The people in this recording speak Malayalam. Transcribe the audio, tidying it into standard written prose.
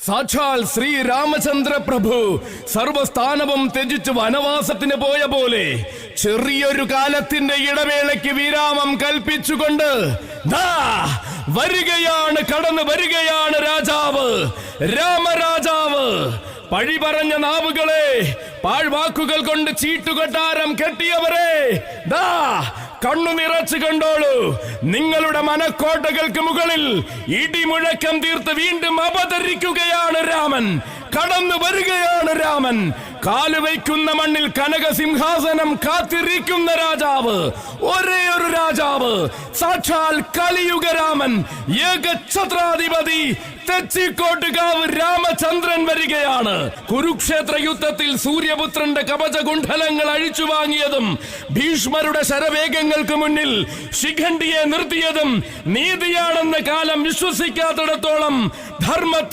സാക്ഷാൽ ശ്രീരാമചന്ദ്ര പ്രഭു സർവസ്ഥാനവും ത്യജിച്ച് വനവാസത്തിന് പോയ പോലെ ചെറിയൊരു കാലത്തിന്റെ ഇടവേളയ്ക്ക് വിരാമം കൽപ്പിച്ചുകൊണ്ട് ദാ വരികയാണ്, കടന്നു വരികയാണ് രാജാവ്, രാമരാജാവ്. പഴി പറഞ്ഞ നാവുകളെ, പാഴ്വാക്കുകൾ കൊണ്ട് ചീട്ടുകൊട്ടാരം കെട്ടിയവരെ, ദാ കണ്ണു നിറച്ചു കണ്ടോളൂ. നിങ്ങളുടെ മനക്കോട്ടകൾക്ക് മുകളിൽ ഇടിമുഴക്കം തീർത്ത് വീണ്ടും അവതരിക്കുകയാണ് രാമൻ. കടന്നു വരികയാണ് രാമൻ. കാലുവയ്ക്കുന്ന മണ്ണിൽ കനകസിംഹാസനം കാത്തിരിക്കുന്ന രാജാവ്, ഒരേ ഒരു രാജാവ്, സാക്ഷാൽ കലിയുഗ രാമൻ, ഏകഛത്രാധിപതി തെച്ചിക്കോട്ടുകാവ് രാമചന്ദ്രൻ വരികയാണ്. കുരുക്ഷേത്ര യുദ്ധത്തിൽ സൂര്യപുത്രന്റെ കവചകുണ്ഡലങ്ങൾ അഴിച്ചു വാങ്ങിയതും ഭീഷ്മരുടെ ശരവേഗങ്ങൾക്ക് മുന്നിൽ ശിഖണ്ഡിയെ നിർത്തിയതും നീതിയാണെന്ന കാലം വിശ്വസിക്കാത്തിടത്തോളം ധർമ്മ